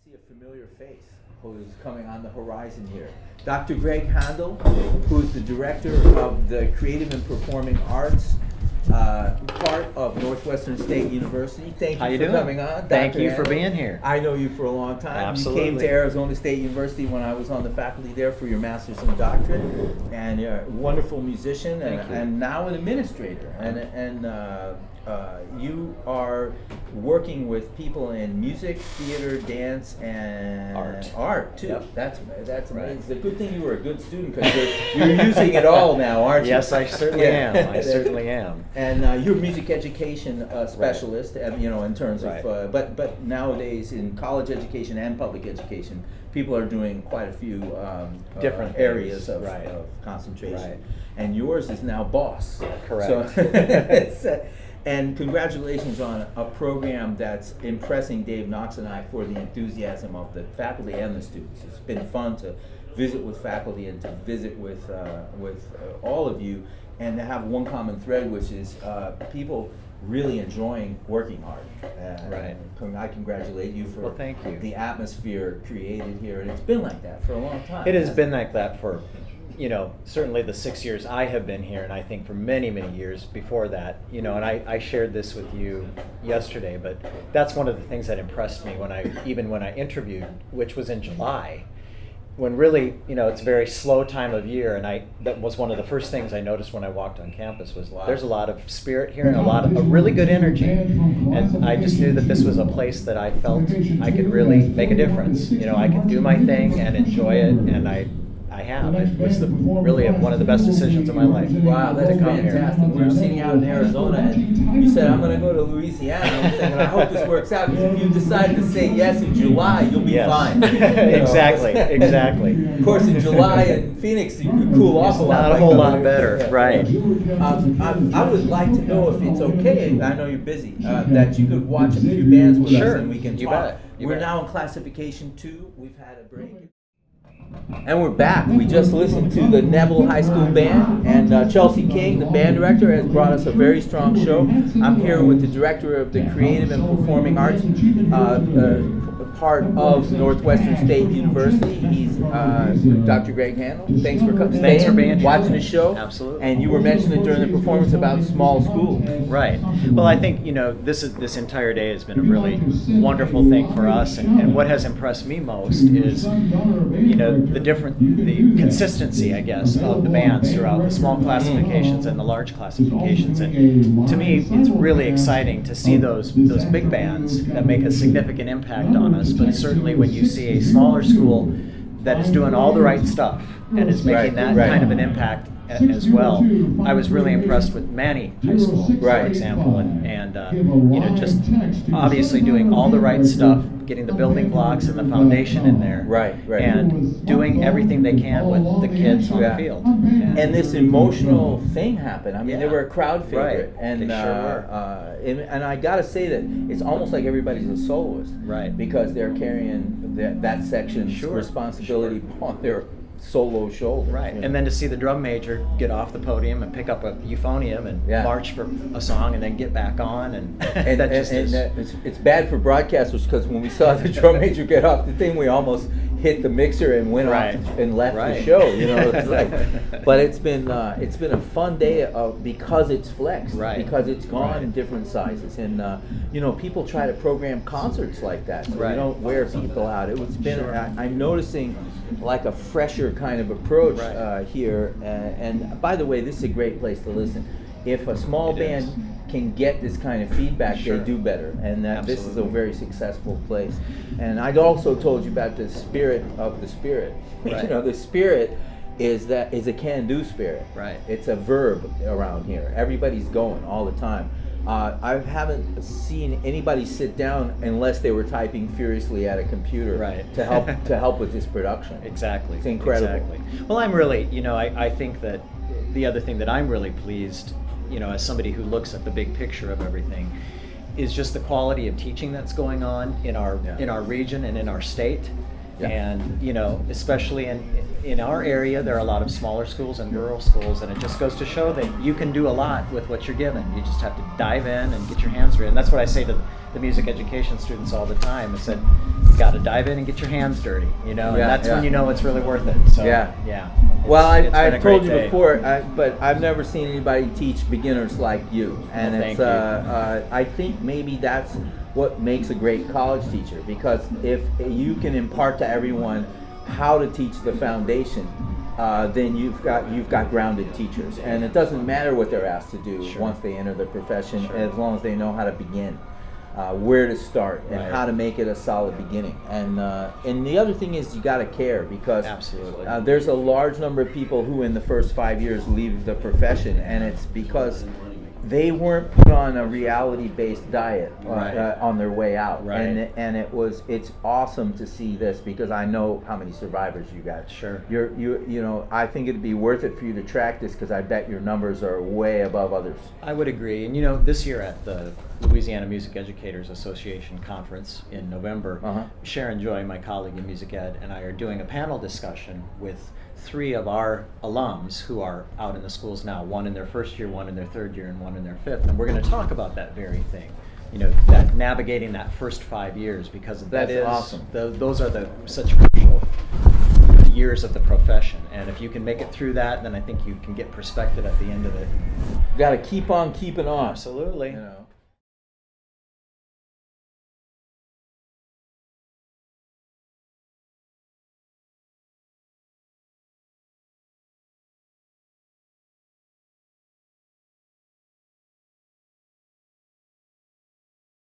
see a familiar face who's coming on the horizon here. Dr. Greg Handel, who's the director of the Creative and Performing Arts part of Northwestern State University. Thank you for coming on. Thank you for being here. I know you for a long time. Absolutely. You came to Arizona State University when I was on the faculty there for your master's in doctorate, and you're a wonderful musician and now an administrator. You are working with people in music, theater, dance, and art too. Yep. That's amazing. Right. It's a good thing you were a good student because you're using it all now, aren't you? Yes, I certainly am. I certainly am. And you're a music education specialist, and in terms of, but nowadays in college education and public education, people are doing quite a few different areas of concentration. Right. And yours is now BOSS. Correct. So and congratulations on a program that's impressing Dave Knox and I for the enthusiasm of the faculty and the students. It's been fun to visit with faculty and to visit with all of you, and to have one common thread, which is people really enjoying working hard. I congratulate you for thank you. The atmosphere created here, and it's been like that for a long time. It has been like that for, certainly the 6 years I have been here, and I think for many, many years before that, and I shared this with you yesterday, but that's one of the things that impressed me when I interviewed, which was in July, when really, it's a very slow time of year, and that was one of the first things I noticed when I walked on campus was there's a lot of spirit here and a really good energy, and I just knew that this was a place that I felt I could really make a difference. I could do my thing and enjoy it, and I have. It was really one of the best decisions of my life. Wow, that's fantastic. We were sitting out in Arizona, and you said, I'm going to go to Louisiana. I'm thinking, I hope this works out, because if you decide to say yes in July, you'll be fine. Exactly. Of course, in July in Phoenix, you could cool off a lot. Not a whole lot better, right. I would like to know if it's okay, I know you're busy, that you could watch a few bands with us and we can talk. We're now in classification 2. We've had a break. And we're back. We just listened to the Neville High School Band, and Chelsea King, the band director, has brought us a very strong show. I'm here with the director of the Creative and Performing Arts part of Northwestern State University. He's Dr. Greg Handel. Thanks for coming. Thanks for being here. Watching the show. Absolutely. And you were mentioning during the performance about small schools. Right. Well, I think this entire day has been a really wonderful thing for us, and what has impressed me most is the consistency, I guess, of the bands throughout the small classifications and the large classifications. And to me, it's really exciting to see those big bands that make a significant impact on us. But certainly when you see a smaller school that is doing all the right stuff and is making that kind of an impact as well. I was really impressed with Manny High School, for example, and just obviously doing all the right stuff, getting the building blocks and the foundation in there, and doing everything they can with the kids on the field. And this emotional thing happened. I mean, they were a crowd favorite, and they sure were. And I got to say that it's almost like everybody's a soloist, because they're carrying that section's responsibility on their solo shoulder. And then to see the drum major get off the podium and pick up a euphonium and march for a song and then get back on, and it's bad for broadcasters, because when we saw the drum major get off the thing, we almost hit the mixer and went off and left the show. It's but it's been a fun day because it's flexed, because it's gone in different sizes, and people try to program concerts like that, so you don't wear people out. It's been I'm noticing like a fresher kind of approach here, and by the way, this is a great place to listen. If a small band can get this kind of feedback, they do better, and this is a very successful place. And I'd also told you about the spirit of the spirit. The spirit is a can-do spirit. It's a verb around here. Everybody's going all the time. I haven't seen anybody sit down unless they were typing furiously at a computer to help with this production. Exactly. It's incredible. Exactly. Well, I'm really, I think that the other thing that I'm really pleased, as somebody who looks at the big picture of everything, is just the quality of teaching that's going on in our region and in our state. Yeah. And, you know, especially in our area, there are a lot of smaller schools and rural schools, and it just goes to show that you can do a lot with what you're given. You just have to dive in and get your hands dirty. And that's what I say to the music education students all the time. I said, you got to dive in and get your hands dirty, you know, and that's when you know it's really worth it. So, yeah. Well, It's been I a told great you day. before, but I've never seen anybody teach beginners like you, and Well, it's. thank I think maybe that's what makes a great college teacher, because if you can impart to everyone how to teach the foundation, then you've got grounded teachers, and it doesn't matter what they're asked to do once they enter the profession, as long as they know how to begin. Where to start and how to make it a solid beginning, and the other thing is you got to care, because Absolutely. There's a large number of people who in the first 5 years leave the profession, and it's because they weren't put on a reality-based diet on their way out, and it's awesome to see this, because I know how many survivors you got. Sure. You know, I think it'd be worth it for you to track this, because I bet your numbers are way above others. I would agree. And you know, this year at the Louisiana Music Educators Association conference in November, Sharon Joy, my colleague in music ed, and I are doing a panel discussion with 3 of our alums who are out in the schools now, one in their first year, one in their third year, and one in their fifth. And we're going to talk about that very thing, you know, that navigating that first 5 years, because That's awesome. Those are such crucial years of the profession. And if you can make it through that, then I think you can get perspective at the end of it. You got to keep on keeping on. Absolutely. You know.